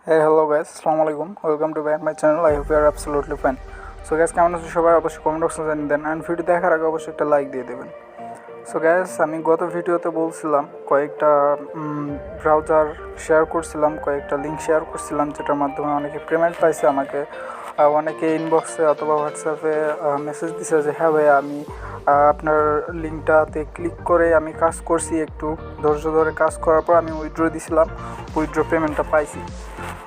Hey, hello guys, Assalamu alaikum. Welcome to back my channel. I hope you are absolutely fine. So guys, কেমন আছো সবাই? অবশ্যই comment বক্সে জানিয়ে দেন and video দেখার আগে অবশ্যই একটা লাইক দিয়ে দেবেন। সো গাইস, আমি গত ভিডিওতে বলছিলাম কয়েকটা ব্রাউজার শেয়ার করছিলাম, কয়েকটা লিঙ্ক শেয়ার করছিলাম যেটার মাধ্যমে অনেকে পেমেন্ট পাইছে। আমাকে অনেকে ইনবক্সে অথবা হোয়াটসঅ্যাপে মেসেজ দিছে যে হ্যাঁ ভাই, আমি আপনার লিঙ্কটাতে ক্লিক করে আমি কাজ করছি, একটু ধৈর্য ধরে কাজ করার পর আমি উইথড্র দিছিলাম, উইথড্র পেমেন্টটা পাইছি।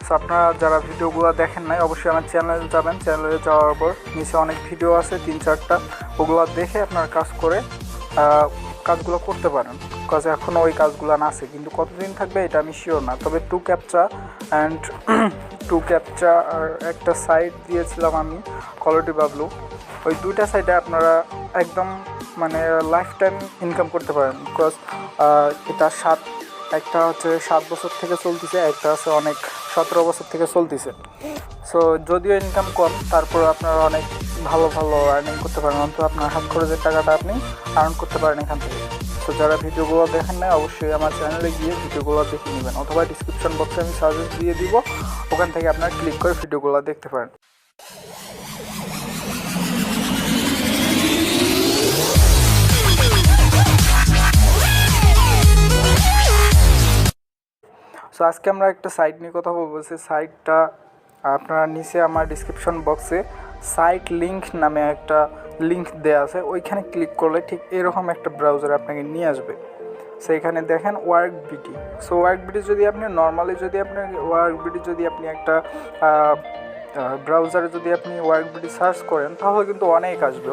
সো আপনারা যারা ভিডিওগুলো দেখেন নাই অবশ্যই আমার চ্যানেলে যাবেন। চ্যানেলে যাওয়ার পর নিচে অনেক ভিডিও আছে 3-4টা, ওগুলো দেখে আপনারা কাজ করে কাজগুলো করতে পারেন। কাজ এখনও ওই কাজগুলো আছে, কিন্তু কতদিন থাকবে এটা আমি শিওর না। তবে টু ক্যাপচা আর একটা সাইট দিয়েছিলাম আমি, কোয়ালিটি বাবলু, ওই দুইটা সাইটে আপনারা একদম মানে লাইফ টাইম ইনকাম করতে পারেন। বিকজ এটা একটা হচ্ছে 7 বছর থেকে চলতেছে, একটা আছে অনেক 17 বছর থেকে চলতেছে। সো যদিও ইনকাম কম, তারপর আপনারা অনেক ভালো আর্নিং করতে পারেন। অন্তত আপনার হাত খরচের টাকাটা আপনি আর্ন করতে পারেন এখান থেকে। তো যারা ভিডিওগুলো দেখেন না অবশ্যই আমার চ্যানেলে গিয়ে ভিডিওগুলো দেখে নেবেন, অথবা ডিসক্রিপশন বক্সে আমি সাজেস্ট দিয়ে দিব, ওখান থেকে আপনারা ক্লিক করে ভিডিওগুলো দেখতে পারেন। সো আজকে আমরা একটা সাইট নিয়ে কথা বলবো। সেই সাইটটা আপনারা নিচে আমার ডিসক্রিপশন বক্সে সাইট লিঙ্ক নামে একটা লিঙ্ক দেওয়া আছে, ওইখানে ক্লিক করলে ঠিক এরকম একটা ব্রাউজার আপনাকে নিয়ে আসবে। সো এখানে দেখেন ওয়ার্কবিডি। সো ওয়ার্কবিডি যদি আপনি নর্মালি যদি আপনি একটা ব্রাউজারে যদি আপনি ওয়ার্কবিডি সার্চ করেন তাহলে কিন্তু অনেক আসবে,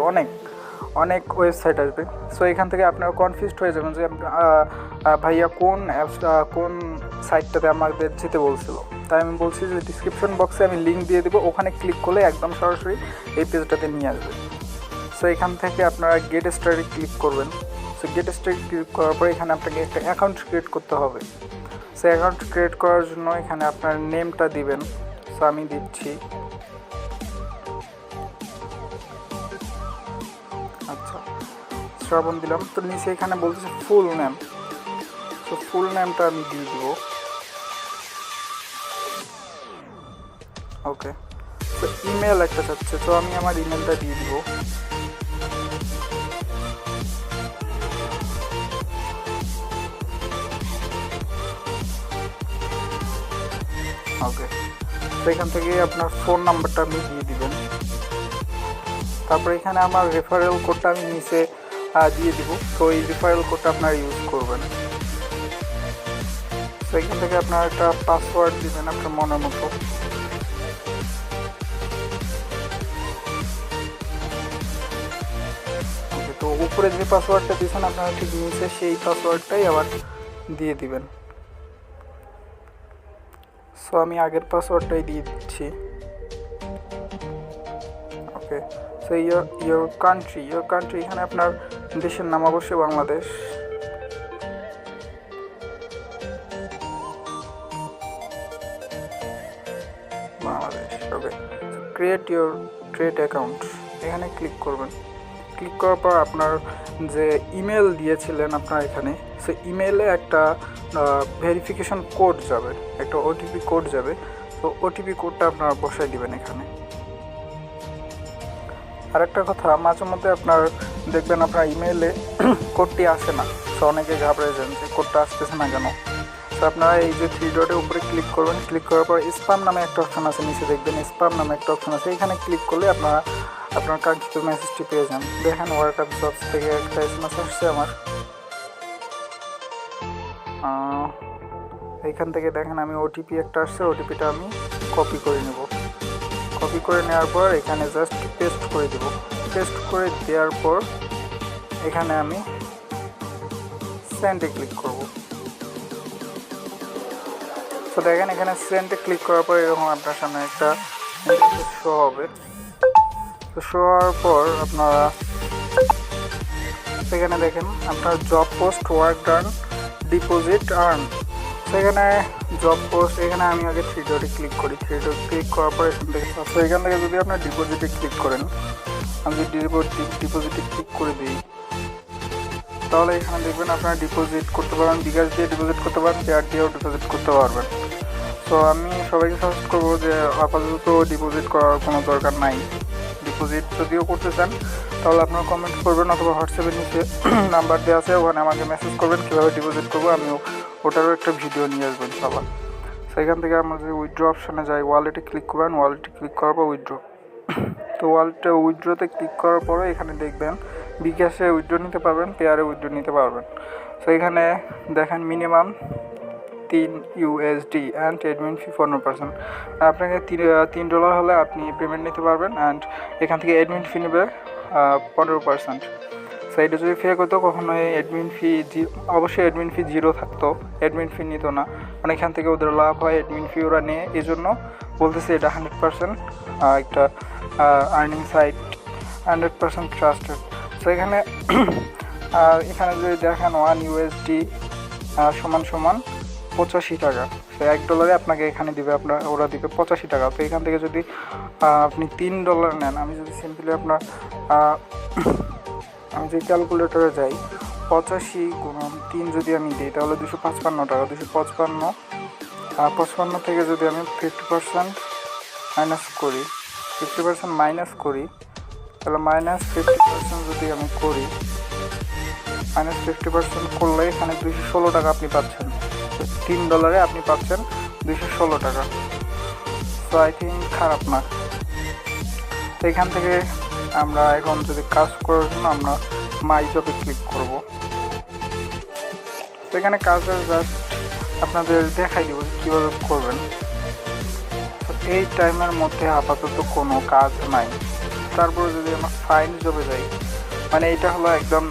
অনেক ওয়েবসাইট আসবে। সো এখান থেকে আপনারা কনফিউজড হয়ে যাবেন যে ভাইয়া কোন সাইটটাতে আমাদের যেতে বলছিল। তাই আমি বলছি যে ডিসক্রিপশন বক্সে আমি লিঙ্ক দিয়ে দেবো, ওখানে ক্লিক করলে একদম সরাসরি এই পেজটাতে নিয়ে আসবে। সো এখান থেকে আপনারা গেট স্টার্টে ক্লিক করবেন। সো গেট স্টার্টে ক্লিক করার পর এখানে আপনাকে একটা অ্যাকাউন্ট ক্রিয়েট করতে হবে। সো অ্যাকাউন্ট ক্রিয়েট করার জন্য এখানে আপনার নেমটা দিবেন। সো আমি দিচ্ছি, আচ্ছা শ্রাবণ দিলাম। তো নিচে এখানে বলতেছে ফুল নেম। তো ফুল নেমটা আমি দিয়ে দিব। ওকে, তো ইমেল একটা চাচ্ছে, তো আমি আমার ইমেলটা দিয়ে দিব। ওকে, তো এখান থেকে আপনার ফোন নাম্বারটা আপনি দিয়ে দিবেন। তারপর এখানে আমার রেফারেল কোডটা আমি নিচে দিয়ে দিব। তো এই রেফারেল কোডটা আপনারা ইউজ করবেন। তো এখান থেকে আপনার একটা পাসওয়ার্ড দিবেন আপনার মনের মতো। ওকে, তো উপরে যে পাসওয়ার্ডটা দিয়েছেন আপনারা ঠিক নিচে সেই পাসওয়ার্ডটাই আবার দিয়ে দিবেন। সো আমি আগের পাসওয়ার্ডটাই দিয়ে দিচ্ছি। ওকে, সো ইয়োর কান্ট্রি এখানে আপনার দেশের নাম অবশ্যই বাংলাদেশ। ওকে, ক্রিয়েট অ্যাকাউন্ট এখানে ক্লিক করবেন। ক্লিক করার পর আপনার যে ইমেল দিয়েছিলেন আপনার এখানে, সো ইমেলে একটা ভেরিফিকেশন কোড যাবে, একটা ওটিপি কোড যাবে। তো ওটিপি কোডটা আপনারা বসাই দিবেন এখানে। আরেকটা কথা, মাঝে মধ্যে আপনার দেখবেন আপনার ইমেলে কোডটি আসে না। সো অনেকে ঘাবড়ে যান যে কোডটা আসতেছে না কেন। তো আপনারা এই যে 3 ডটের উপরে ক্লিক করবেন। ক্লিক করার পর স্প্যাম নামে একটা অপশান আছে, নিচে দেখবেন স্প্যাম নামে একটা অপশান আছে, এখানে ক্লিক করলে আপনারা আপনার কাঙ্ক্ষিত মেসেজটি পেয়ে যান। দেখেন ওয়ার্কআপ জবস থেকে একটা এসএমএস আসছে আমার। এইখান থেকে দেখেন আমি ওটিপি একটা আসছে, ওটিপিটা আমি কপি করে নেব। কপি করে নেওয়ার পর এখানে জাস্ট পেস্ট করে দেব। পেস্ট করে দেওয়ার পর এখানে আমি সেন্ডে ক্লিক করব। তো দেখেন এখানে সেন্ডে ক্লিক করার পর এরকম আপনার সামনে একটা শো হবে। তো শো হওয়ার পর আপনারা সেখানে দেখেন আপনার job post, work done, deposit earn. সেখানে জব পোস্ট, এখানে আমি আগে 3 ডটে ক্লিক করি। 3 ডট ক্লিক করার পর এখান থেকে যদি আপনার ডিপোজিটে ক্লিক করেন, আমি যদি ডিপোজিটে ক্লিক করে দিই তাহলে এখানে দেখবেন আপনারা ডিপোজিট করতে পারবেন, বিকাশ দিয়ে ডিপোজিট করতে পারেন, পেয়ার দিয়েও ডিপোজিট করতে পারবেন। সো আমি সবাইকে সাজেস্ট করবো যে আপাতত ডিপোজিট করার কোনো দরকার নাই। ডিপোজিট যদিও করতে চান তাহলে আপনারা কমেন্ট করবেন অথবা হোয়াটসঅ্যাপের নিচে নাম্বার দেওয়া আছে, ওখানে আমাকে মেসেজ করবেন কীভাবে ডিপোজিট করবো, আমি ওটারও একটা ভিডিও নিয়ে আসবেন সবার। সেখান থেকে আমরা যদি উইথড্র অপশানে যাই, ওয়ালেটে ক্লিক করবেন, ওয়ালেটে ক্লিক করার পর উইথড্র। তো ওয়ালেটে উইথড্রতে ক্লিক করার পরে এখানে দেখবেন বিকাশে উইথড্র নিতে পারবেন, পেয়ারে উইথড্র নিতে পারবেন। সো এখানে দেখেন মিনিমাম $3 অ্যান্ড অ্যাডমিন ফি 15%। আপনাকে $3 হলে আপনি পেমেন্ট নিতে পারবেন অ্যান্ড এখান থেকে অ্যাডমিন ফি নেবে 15%। সো এটা যদি ফেক হতো কখনোই অ্যাডমিন ফি অবশ্যই অ্যাডমিন ফি 0 থাকতো, অ্যাডমিন ফি নিত না, মানে এখান থেকে ওদের লাভ হয়, অ্যাডমিন ফি ওরা নেয়। এই জন্য বলতেছে এটা 100% একটা আর্নিং সাইট, 100% ট্রাস্টেড। সো এখানে যদি দেখেন $1 সমান 85 টাকা। সো $1 আপনাকে এখানে দিবে, ওরা দিবে 85 টাকা। তো এখান থেকে যদি আপনি $3 নেন, আমি যদি সিম্পলি আমি যদি ক্যালকুলেটরে যাই 85 গুণন 3 যদি আমি দিই তাহলে 255 টাকা। 255 থেকে যদি আমি 50% মাইনাস করি তাহলে -50% যদি আমি করি, -50% করলে এখানে 216 টাকা আপনি পাচ্ছেন। $3 আপনি পাচ্ছেন 216 টাকা। সো আই থিঙ্ক খারাপ না। তো এখান থেকে আমরা এখন যদি কাজ করার জন্য আমরা মাই জবে ক্লিক করব। তো এখানে কাজের জাস্ট আপনাদের দেখাই দেব কীভাবে করবেন। তো এই টাইমের মধ্যে আপাতত কোনো কাজ নাই। তারপরে যদি আমরা ফাইন জবে যাই, মানে এটা হলো একদম,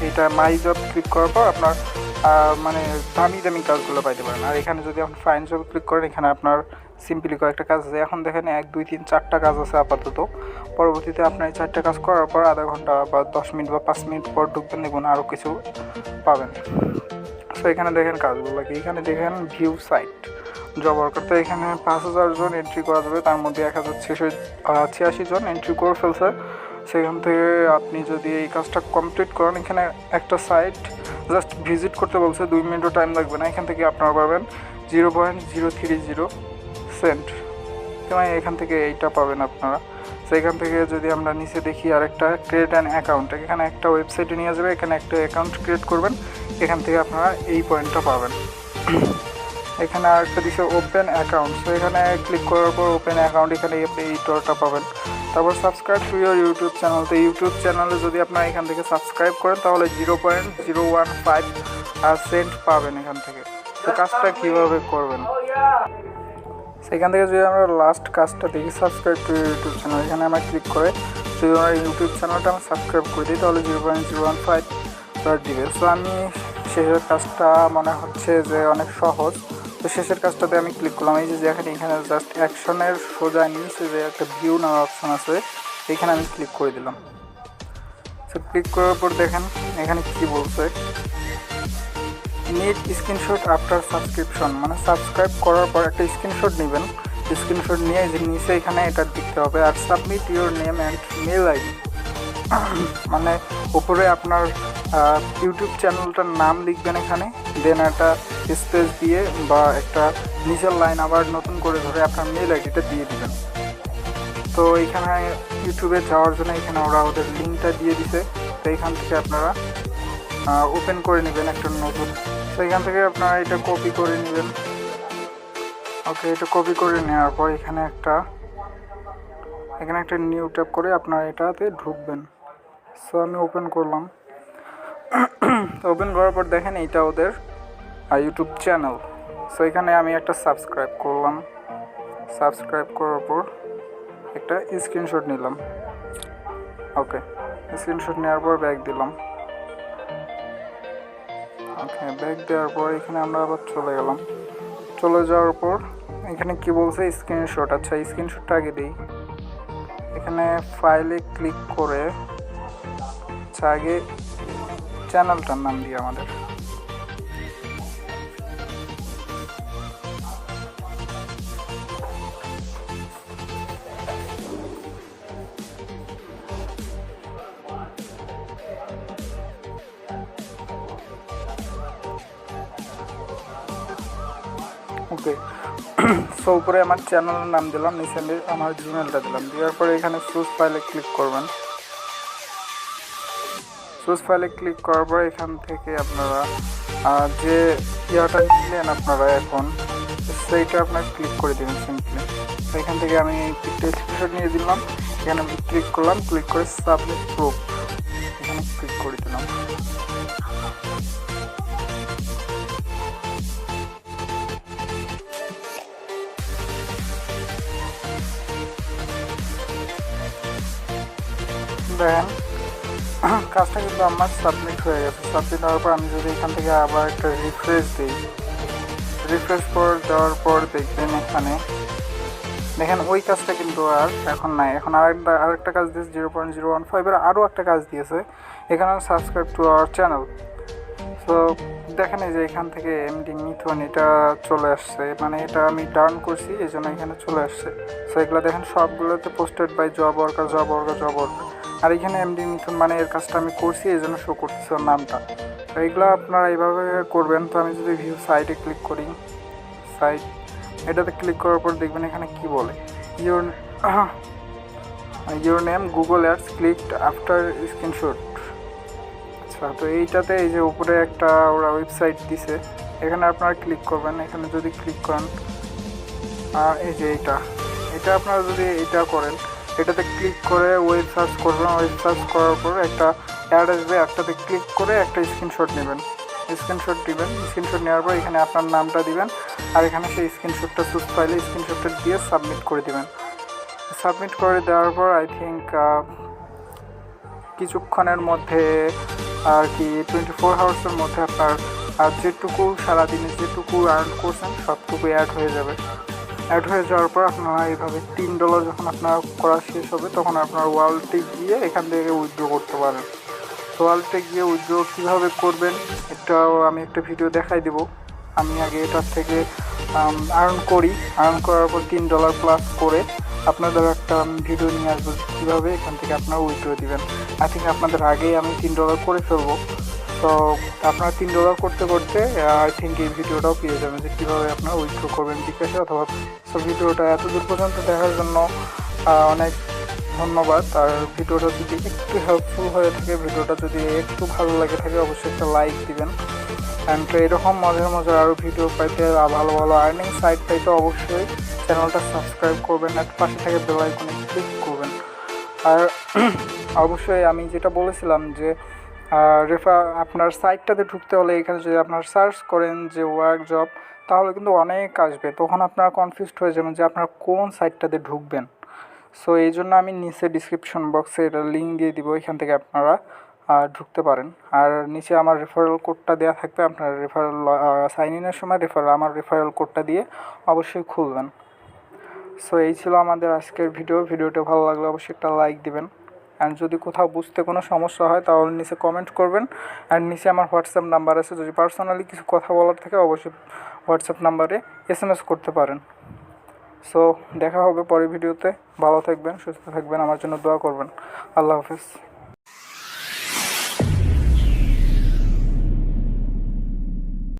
এটা মাই জব ক্লিক করার পর আপনার মানে দামি কাজগুলো পাইতে পারেন। আর এখানে যদি আপনি ফাইন জবে ক্লিক করেন, এখানে আপনার সিম্পলি কয়েকটা কাজ আছে। এখন দেখেন 1 2 3 4টা কাজ আছে আপাতত। পরবর্তীতে আপনার এই 4টা কাজ করার পর আধা ঘন্টা বা 10 মিনিট বা 5 মিনিট পর ঢুকবেন, দেখুন আরও কিছু পাবেন। সো এখানে দেখেন কাজগুলো কি, এখানে দেখেন ভিউ সাইট জব ওয়ার্কার। তো এখানে 5000 জন এন্ট্রি করা যাবে, তার মধ্যে 1086 জন এন্ট্রি করে ফেলছে। সেখান থেকে আপনি যদি এই কাজটা কমপ্লিট করেন, এখানে একটা সাইট জাস্ট ভিজিট করতে বলছে, 2 মিনিটও টাইম লাগবে না। এখান থেকে আপনারা পাবেন 0.030 সেন্ট। মানে এখান থেকে এইটা পাবেন আপনারা। সেখান থেকে যদি আমরা নিচে দেখি আরেকটা ক্রিয়েট অ্যান অ্যাকাউন্ট, এখানে একটা ওয়েবসাইটে নিয়ে যাবে, এখানে একটা অ্যাকাউন্ট ক্রিয়েট করবেন, এখান থেকে আপনারা এই পয়েন্টটা পাবেন। এখানে আরেকটা দিচ্ছে ওপেন অ্যাকাউন্ট। তো এখানে ক্লিক করার পর ওপেন অ্যাকাউন্ট, এখানে এই ডটটা পাবেন। তারপর subscribe to your YouTube channel. তো ইউটিউব চ্যানেলে যদি আপনারা এখান থেকে সাবস্ক্রাইব করেন তাহলে 0.015 সেন্ট পাবেন এখান থেকে। তো কাজটা কীভাবে করবেন, সেখান থেকে যদি আমরা লাস্ট কাজটা দেখি, সাবস্ক্রাইব টু ইউটিউব চ্যানেল, এখানে আমরা ক্লিক করে যদি আমরা ইউটিউব চ্যানেলটা আমরা সাবস্ক্রাইব করে দিই তাহলে 0.015 দিবে। সো আমি শেষের কাজটা মনে হচ্ছে যে অনেক সহজ। তো শেষের কাজটাতে আমি ক্লিক করলাম। এই যে এখানে জাস্ট অ্যাকশনের সোজা নিচে যে একটা ভিউ নেওয়ার অপশান আছে, এখানে আমি ক্লিক করে দিলাম। সো ক্লিক করার পর দেখেন এখানে কী বলছে, নিড স্ক্রিনশট আফটার সাবস্ক্রিপশন, মানে সাবস্ক্রাইব করার পর একটা স্ক্রিনশট নেবেন। স্ক্রিনশট নিয়ে যে নিচে এখানে এটা দিতে হবে, আর submit your name and mail ID, মানে উপরে আপনার ইউটিউব চ্যানেলটার নাম লিখবেন এখানে, দেন একটা স্পেস দিয়ে বা একটা নিচের লাইন আবার নতুন করে ধরে আপনার মেল আইডিটা দিয়ে দিবেন। তো এইখানে ইউটিউবে যাওয়ার জন্য এখানে ওরা ওদের লিঙ্কটা দিয়ে দিছে। তো এইখান থেকে আপনারা ওপেন করে নেবেন একটা নতুন। তো এখান থেকে আপনারা এটা কপি করে নেবেন। ওকে, এটা কপি করে নেওয়ার পর এখানে একটা নিউ ট্যাব করে আপনারা এটাতে ঢুকবেন। সো আমি ওপেন করলাম। তো ওপেন করার পর দেখেন এইটা ওদের ইউটিউব চ্যানেল। সো এখানে আমি একটা সাবস্ক্রাইব করলাম। সাবস্ক্রাইব করার পর একটা স্ক্রিনশট নিলাম। ওকে, স্ক্রিনশট নেওয়ার পর ব্যাক দিলাম। ওকে, ব্যাক দেওয়ার পর এখানে আমরা আবার চলে গেলাম। চলে যাওয়ার পর এখানে কি বলছে, স্ক্রিনশট। আচ্ছা, স্ক্রিনশটটা আগে দিই। এখানে ফাইলে ক্লিক করে আগে চ্যানেলটার নাম দিই আমাদের। ওকে। সো উপরে আমার চ্যানেলের নাম দিলাম, নিচে আমার জিমেলটা দিলাম, দেওয়ার পরে এখানে চুজ ফাইলে ক্লিক করবেন। চুজ ফাইলে ক্লিক করার পরে এখান থেকে আপনারা যে ইয়াটা নিলেন আপনারা এখন সেইটা আপনার ক্লিক করে দেবেন সিম্পলি। এখান থেকে আমি একটা স্ক্রিনশট নিয়ে দিলাম, এখানে আমি ক্লিক করলাম, ক্লিক করে সাবমিট প্রুফ এখানে ক্লিক করে দিলাম। দেখেন কাজটা কিন্তু আমার সাবমিট হয়ে গেছে। সাবমিট হওয়ার পর আমি যদি এখান থেকে আবার একটা রিফ্রেশ দিই, রিফ্রেশ করে দেওয়ার পর দেখবেন এখানে দেখেন ওই কাজটা কিন্তু আর এখন নাই। এখন আরেকটা কাজ দিয়েছে 0.015 আরও একটা কাজ দিয়েছে এখানে subscribe to our channel. So দেখেন এই যে এখান থেকে এমডি মিথুন এটা চলে আসছে, মানে এটা আমি ডাউন করছি এই জন্য এখানে চলে আসছে। সো এগুলো দেখেন সবগুলোতে পোস্টেড বাই জব ওয়ার্কার। আর এখানে এমডি মিথুন মানে এর কাজটা আমি করছি এই জন্য শো করতেছে ওর নামটা। তো এইগুলো আপনারা এইভাবে করবেন। তো আমি যদি ভিউ সাইটে ক্লিক করি, সাইট এটাতে ক্লিক করার পর দেখবেন এখানে কি বলে your name Google ads clicked after screenshot. আচ্ছা, তো এইটাতে এই যে উপরে একটা ওরা ওয়েবসাইট দিছে, এখানে আপনারা ক্লিক করবেন। এখানে যদি ক্লিক করেন এই যে এটা আপনারা যদি এটা করেন, এটাতে ক্লিক করে ওয়েব সার্চ করবেন। ওয়েব সার্চ করার পর একটা অ্যাড আসবে, একটাতে ক্লিক করে একটা স্ক্রিনশট নেবেন, স্ক্রিনশট দিবেন। স্ক্রিনশট নেওয়ার পর এখানে আপনার নামটা দিবেন আর এখানে সেই স্ক্রিনশটটা চুজ ফাইলে স্ক্রিনশটটা দিয়ে সাবমিট করে দিবেন। সাবমিট করে দেওয়ার পর আই থিঙ্ক কিছুক্ষণের মধ্যে আর কি 24 আওয়ার্সের মধ্যে আপনার যেটুকু সারাদিনে যেটুকু আর্ন করছেন সবটুকু অ্যাড হয়ে যাবে। অ্যাড হয়ে যাওয়ার পর আপনারা এইভাবে $3 যখন আপনার করা শেষ হবে তখন আপনার ওয়ালেটে গিয়ে এখান থেকে উইথড্র করতে পারেন। তো ওয়ালেটে গিয়ে উইথড্র কীভাবে করবেন এটাও আমি একটা ভিডিও দেখাই দেবো। আমি আগে এটার থেকে আর্ন করার পর $3 প্লাস করে আপনাদের একটা ভিডিও নিয়ে আসবো কীভাবে এখান থেকে আপনারা উইথড্র দিবেন। আই থিঙ্ক আপনাদের আগেই আমি $3 করে ফেলবো। তো আপনারা $3 করতে করতে আই থিঙ্ক এই ভিডিওটাও পেয়ে যাবেন যে কীভাবে আপনারা উইথড্র করবেন বিকাশে অথবা। সো ভিডিওটা এত দূর পর্যন্ত দেখার জন্য অনেক ধন্যবাদ। আর ভিডিওটা যদি একটু হেল্পফুল হয়ে থাকে, ভিডিওটা যদি একটু ভালো লাগে থাকে অবশ্যই একটা লাইক দিবেন। অ্যান্ড এরকম মজার আরও ভিডিও পাইতে ভালো আর্নিং সাইট পাইতে অবশ্যই চ্যানেলটা সাবস্ক্রাইব করবেন আর পাশে থেকে বেল আইকনে ক্লিক করবেন। আর অবশ্যই আমি যেটা বলেছিলাম যে আপনার সাইটটাতে ঢুকতে হলে এখানে যদি আপনার সার্চ করেন যে ওয়ার্ক জব তাহলে কিন্তু অনেক আসবে, তখন আপনারা কনফিউজড হয়ে যাবেন যে আপনারা কোন সাইটটাতে ঢুকবেন। সো এই জন্য আমি নিচে ডিসক্রিপশন বক্সে এটা লিঙ্ক দিয়ে দিব, এখান থেকে আপনারা ঢুকতে পারেন। আর নিচে আমার রেফারেল কোডটা দেওয়া থাকবে, আপনার রেফারেল সাইন ইনের সময় আমার রেফারেল কোডটা দিয়ে অবশ্যই খুলবেন। সো এই ছিল আমাদের আজকের ভিডিওটা ভালো লাগলে অবশ্যই একটা লাইক দিবেন। অ্যান্ড যদি কোথাও বুঝতে কোনো সমস্যা হয় তাহলে নিচে কমেন্ট করবেন। অ্যান্ড নিচে আমার হোয়াটসঅ্যাপ নাম্বার আছে, যদি পার্সোনালি কিছু কথা বলার থাকে অবশ্যই হোয়াটসঅ্যাপ নাম্বারে SMS করতে পারেন। সো দেখা হবে পরের ভিডিওতে। ভালো থাকবেন, সুস্থ থাকবেন, আমার জন্য দোয়া করবেন। আল্লাহ হাফেজ।